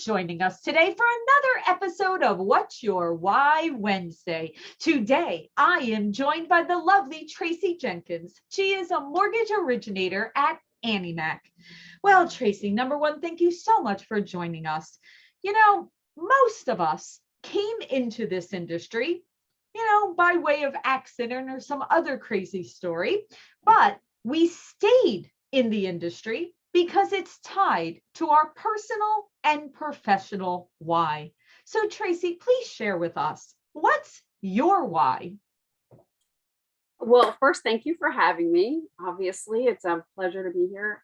joining us today for another episode of What's Your Why Wednesday. Today, I am joined by the lovely Tracy Jenkins. She is a mortgage originator at Annie Mac. Well, Tracy, number one, thank you so much for joining us. You know, most of us came into this industry, by way of accident or some other crazy story, but we stayed in the industry because it's tied to our personal and professional why. So Tracy, please share with us, what's your why? Well, first, thank you for having me. Obviously, it's a pleasure to be here.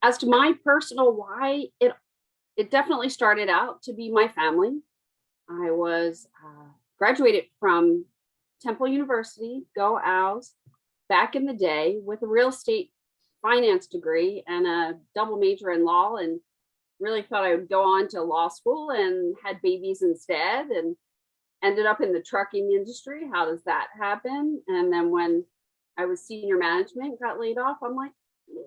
As to my personal why, it definitely started out to be my family. I was graduated from Temple University, go Owls, back in the day with a real estate finance degree and a double major in law, and really thought I would go on to law school and had babies instead, and ended up in the trucking industry. How does that happen? And then when I was senior management, got laid off, I'm like, yeah,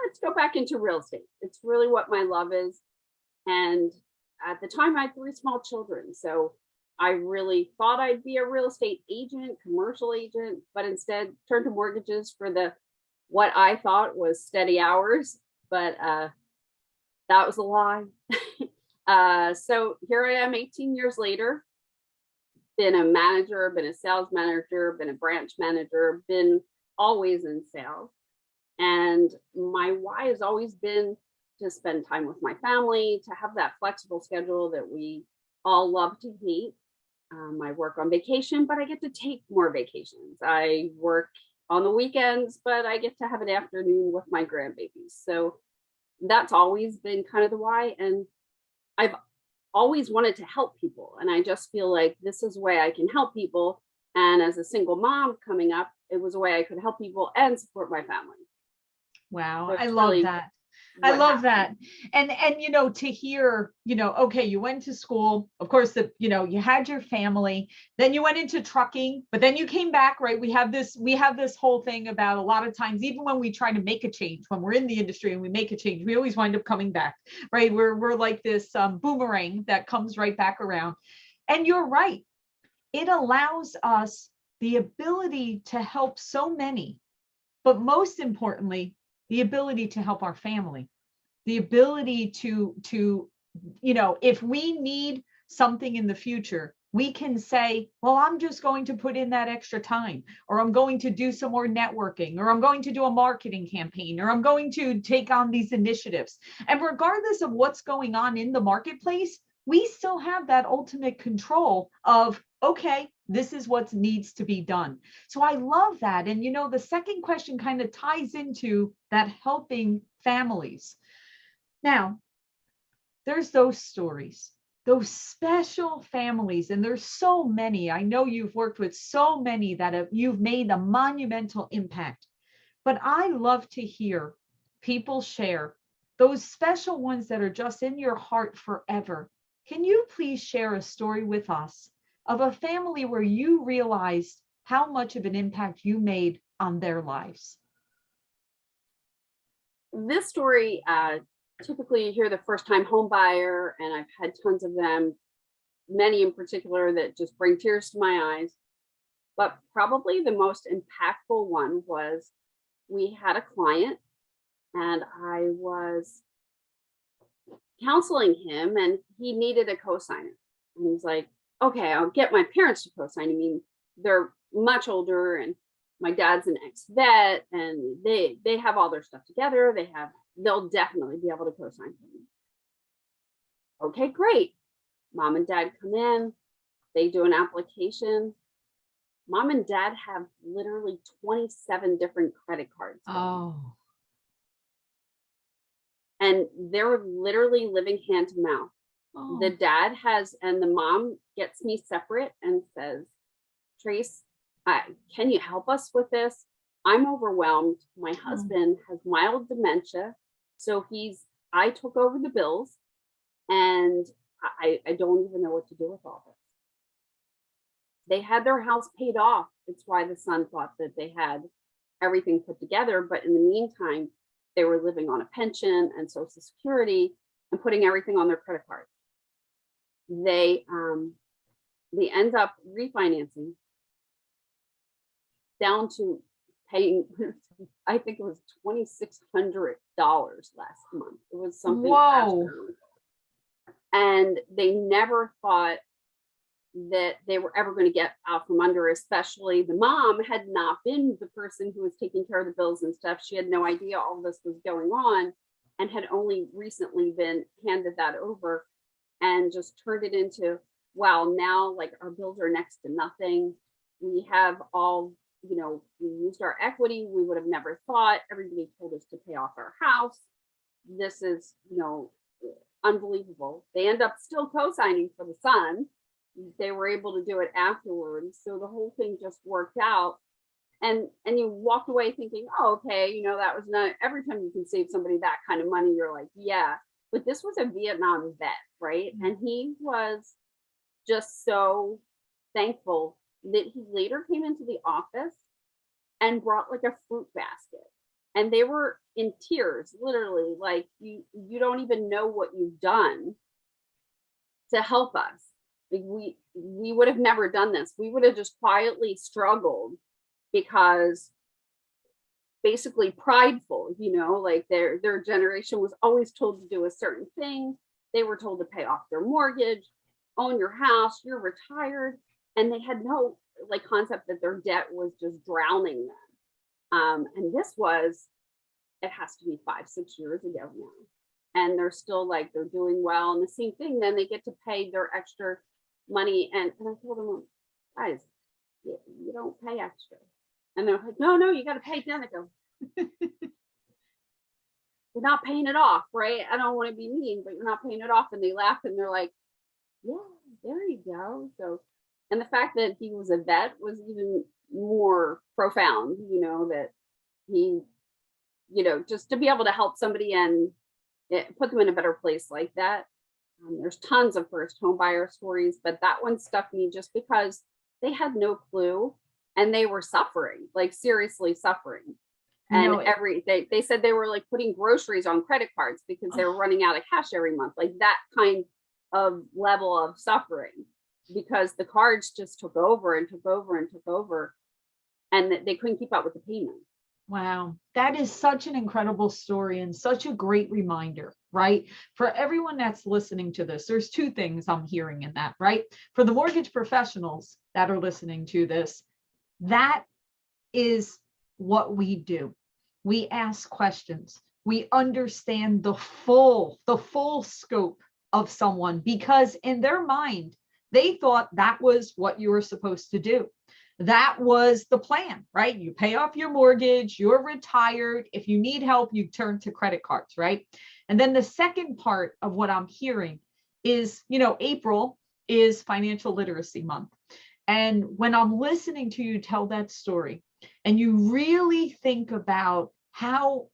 let's go back into real estate. It's really what my love is. And at the time I had 3 small children. So I really thought I'd be a real estate agent, commercial agent, but instead turned to mortgages for what I thought was steady hours, but that was a lie. So here I am 18 years later, been a manager, been a sales manager, been a branch manager, been always in sales. And my why has always been to spend time with my family, to have that flexible schedule that we all love to hate. I work on vacation, but I get to take more vacations. I work on the weekends, but I get to have an afternoon with my grandbabies. So that's always been kind of the why. And I've always wanted to help people. And I just feel like this is a way I can help people. And as a single mom coming up, it was a way I could help people and support my family. Wow, so I love that. I love that. And to hear, okay, you went to school, of course, you had your family, then you went into trucking, but then you came back, right? We have this whole thing about a lot of times, even when we try to make a change, when we're in the industry and we make a change, we always wind up coming back, right? We're like this boomerang that comes right back around. And you're right. It allows us the ability to help so many, but most importantly, the ability to help our family, the ability to if we need something in the future, we can say, well, I'm just going to put in that extra time, or I'm going to do some more networking, or I'm going to do a marketing campaign, or I'm going to take on these initiatives. And regardless of what's going on in the marketplace, we still have that ultimate control of, okay, this is what needs to be done. So I love that. And, the second question kind of ties into that helping families. Now, there's those stories, those special families, and there's so many. I know you've worked with so many that you've made a monumental impact. But I love to hear people share those special ones that are just in your heart forever. Can you please share a story with us of a family where you realized how much of an impact you made on their lives? This story, typically you hear the first-time home buyer, and I've had tons of them, many in particular that just bring tears to my eyes. But probably the most impactful one was, we had a client and I was counseling him, and he needed a co-signer. And he's like, okay, I'll get my parents to co-sign. I mean, they're much older, and my dad's an ex-vet, and they have all their stuff together. They'll definitely be able to co-sign him. Okay, great. Mom and dad come in, they do an application. Mom and dad have literally 27 different credit cards. Oh. And they're literally living hand to mouth. Oh. The dad and the mom gets me separate and says, Trace, can you help us with this? I'm overwhelmed. My husband has mild dementia. So I took over the bills, and I don't even know what to do with all this. They had their house paid off. It's why the son thought that they had everything put together. But in the meantime, they were living on a pension and Social Security. and putting everything on their credit card. They end up refinancing down to paying, I think it was $2,600 last month. It was something astronomical. And they never thought that they were ever going to get out from under, especially the mom had not been the person who was taking care of the bills and stuff. She had no idea all this was going on and had only recently been handed that over, and just turned it into, wow, now like our bills are next to nothing. We have all, you know, we used our equity. We would have never thought. Everybody told us to pay off our house. This is, you know, unbelievable. They end up still co-signing for the son. They were able to do it afterwards. So the whole thing just worked out. And you walked away thinking, oh, okay, you know, that was not, every time you can save somebody that kind of money, you're like, yeah. But this was a Vietnam vet, right? And he was just so thankful that he later came into the office and brought like a fruit basket. And they were in tears, literally, like, you don't even know what you've done to help us. Like, we would have never done this. We would have just quietly struggled because basically prideful, you know, like their generation was always told to do a certain thing. They were told to pay off their mortgage, own your house, you're retired. And they had no like concept that their debt was just drowning them. And this was, it has to be 5-6 years ago now. And they're still like, they're doing well. And the same thing, then they get to pay their extra money. And I told them, guys, you don't pay extra. And they're like, no, you got to pay it. I go, you're not paying it off, right? I don't want to be mean, but you're not paying it off. And they laugh and they're like, yeah, there you go. So, and the fact that he was a vet was even more profound, you know, that he, you know, just to be able to help somebody and put them in a better place like that. There's tons of first home buyer stories, but that one stuck me just because they had no clue and they were suffering, like seriously suffering. And they said they were like putting groceries on credit cards because they were running out of cash every month, like that kind of level of suffering, because the cards just took over and took over and took over, and they couldn't keep up with the payments. Wow, that is such an incredible story and such a great reminder, right? For everyone that's listening to this, there's two things I'm hearing in that, right? For the mortgage professionals that are listening to this, that is what we do. We ask questions. We understand the full scope of someone, because in their mind, they thought that was what you were supposed to do. That was the plan, right? You pay off your mortgage, you're retired. If you need help, you turn to credit cards, right? And then the second part of what I'm hearing is, you know, April is Financial Literacy Month. And when I'm listening to you tell that story, and you really think about how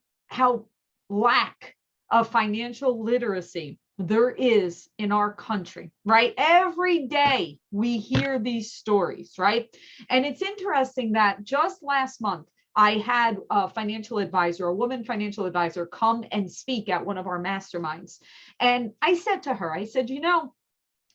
lack of financial literacy there is in our country, right? Every day we hear these stories, right? And it's interesting that just last month, I had a financial advisor, a woman financial advisor, come and speak at one of our masterminds. And I said to her, I said, you know,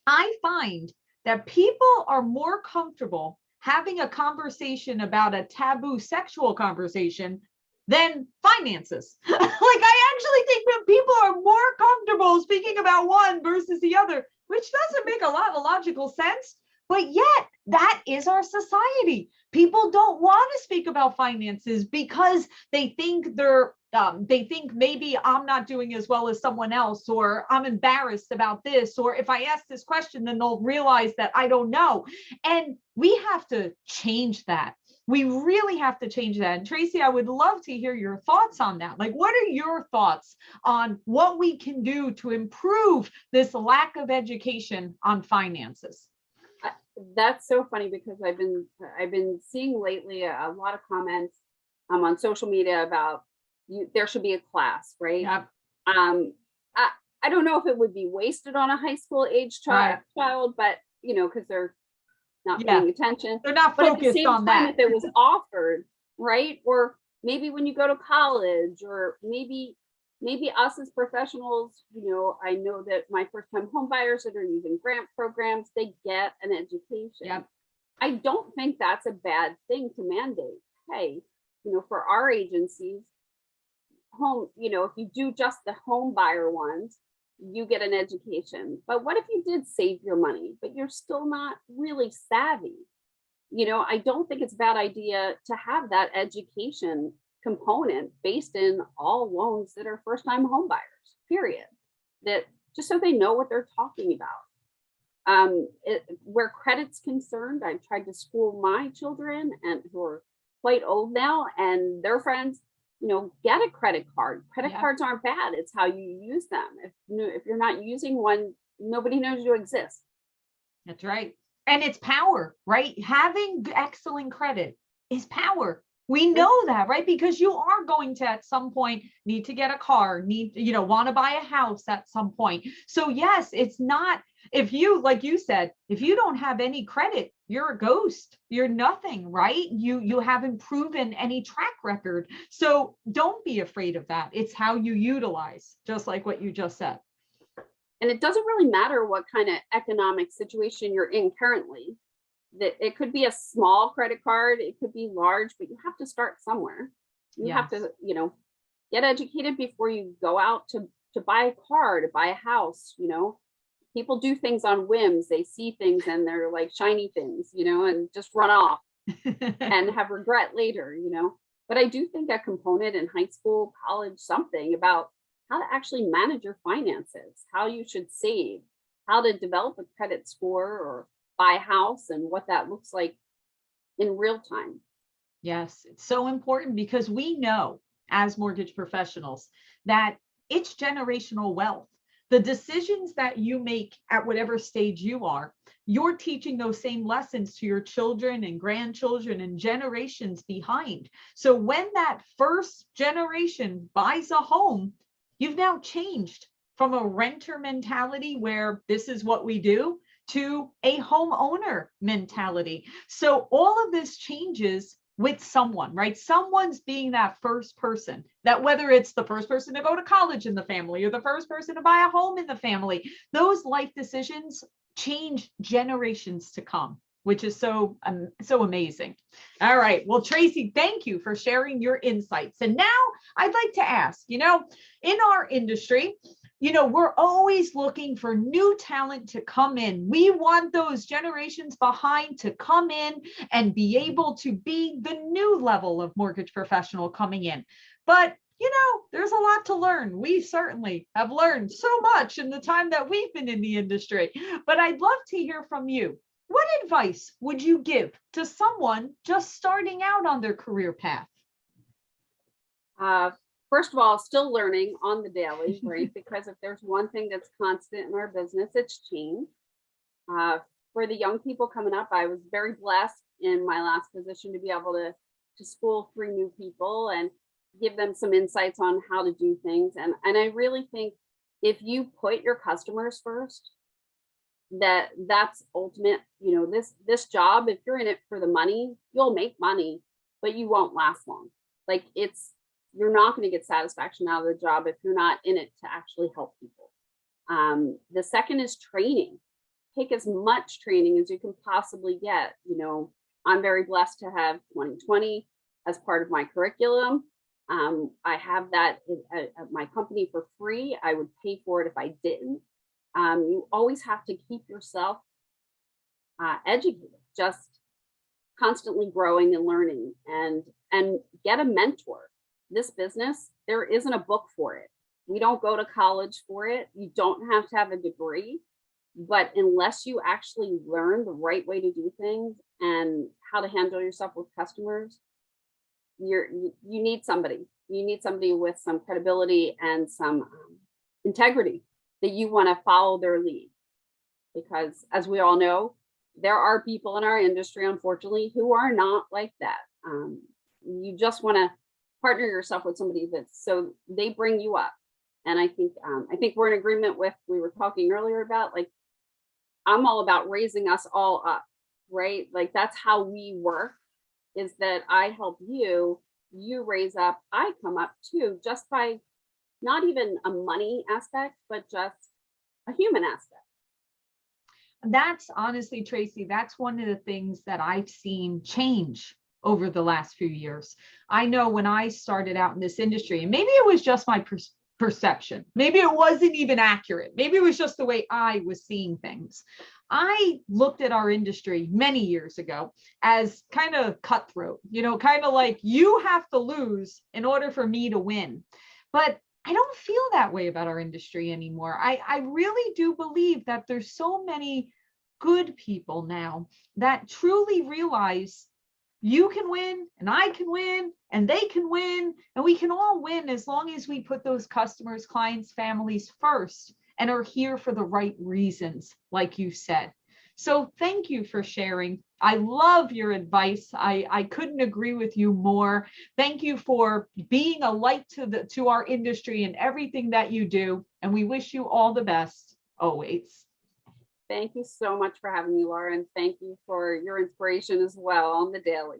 I find that people are more comfortable having a conversation about a taboo sexual conversation than finances. Like, I actually think that people are more comfortable speaking about one versus the other, which doesn't make a lot of logical sense. But yet, that is our society. People don't want to speak about finances because they think they think maybe I'm not doing as well as someone else, or I'm embarrassed about this, or if I ask this question, then they'll realize that I don't know. And we have to change that. We really have to change that. And Tracy, I would love to hear your thoughts on that. Like, what are your thoughts on what we can do to improve this lack of education on finances? That's so funny, because I've been seeing lately a lot of comments on social media about there should be a class, right? Yep. I don't know if it would be wasted on a high school age child, but you know, because they're not paying attention. They're not focused on that. If it was offered, right? Or maybe when you go to college, or maybe maybe us as professionals, I know that my first time home buyers that are using grant programs, they get an education. Yep. I don't think that's a bad thing to mandate. Hey, for our agencies, if you do just the home buyer ones, you get an education. But what if you did save your money, but you're still not really savvy? I don't think it's a bad idea to have that education component based in all loans that are first time home buyers, period. That just so they know what they're talking about. Where credit's concerned, I've tried to school my children and who are quite old now and their friends, get a credit card. Credit cards aren't bad. It's how you use them. If you're not using one, nobody knows you exist. That's right. And it's power, right? Having excellent credit is power. We know that, right? Because you are going to at some point need to get a car, want to buy a house at some point. So yes, it's not, if you, like you said, if you don't have any credit, you're a ghost. You're nothing, right? You haven't proven any track record. So don't be afraid of that. It's how you utilize, just like what you just said. And it doesn't really matter what kind of economic situation you're in currently. That it could be a small credit card, it could be large, but you have to start somewhere. You have to, get educated before you go out to buy a car, to buy a house. People do things on whims. They see things and they're like shiny things, and just run off and have regret later, But I do think a component in high school, college, something about how to actually manage your finances, how you should save, how to develop a credit score or buy a house and what that looks like in real time. Yes, it's so important because we know as mortgage professionals that it's generational wealth. The decisions that you make at whatever stage you are, you're teaching those same lessons to your children and grandchildren and generations behind. So when that first generation buys a home, you've now changed from a renter mentality where this is what we do to a homeowner mentality. So all of this changes with someone, right? Someone's being that first person, that whether it's the first person to go to college in the family or the first person to buy a home in the family, those life decisions change generations to come, which is so amazing. All right. Well, Tracy, thank you for sharing your insights. And now I'd like to ask, in our industry, we're always looking for new talent to come in. We want those generations behind to come in and be able to be the new level of mortgage professional coming in. But there's a lot to learn. We certainly have learned so much in the time that we've been in the industry. But I'd love to hear from you. What advice would you give to someone just starting out on their career path? First of all, still learning on the daily, right? Because if there's one thing that's constant in our business, it's change. For the young people coming up, I was very blessed in my last position to be able to school 3 new people and give them some insights on how to do things. And I really think if you put your customers first, that's ultimate. This job, if you're in it for the money, you'll make money, but you won't last long. Like you're not going to get satisfaction out of the job if you're not in it to actually help people. The second is training. Take as much training as you can possibly get. I'm very blessed to have 2020 as part of my curriculum. I have that at my company for free. I would pay for it if I didn't. You always have to keep yourself educated, just constantly growing and learning, and get a mentor. This business, there isn't a book for it. We don't go to college for it. You don't have to have a degree, but unless you actually learn the right way to do things and how to handle yourself with customers, you need somebody. You need somebody with some credibility and some integrity that you want to follow their lead. Because as we all know, there are people in our industry, unfortunately, who are not like that. You just want to partner yourself with somebody so they bring you up. And I think we're in agreement with, we were talking earlier about, like, I'm all about raising us all up, right? Like that's how we work, is that I help you raise up, I come up too, just by not even a money aspect, but just a human aspect. That's honestly, Tracy, that's one of the things that I've seen change over the last few years. I know when I started out in this industry, and maybe it was just my perception, maybe it wasn't even accurate, maybe it was just the way I was seeing things. I looked at our industry many years ago as kind of cutthroat, kind of like you have to lose in order for me to win. But I don't feel that way about our industry anymore. I really do believe that there's so many good people now that truly realize you can win and I can win and they can win and we can all win as long as we put those customers, clients, families first and are here for the right reasons, like you said. So thank you for sharing. I love your advice. I couldn't agree with you more. Thank you for being a light to our industry and everything that you do. And we wish you all the best always. Thank you so much for having me, Laura, and thank you for your inspiration as well on the daily.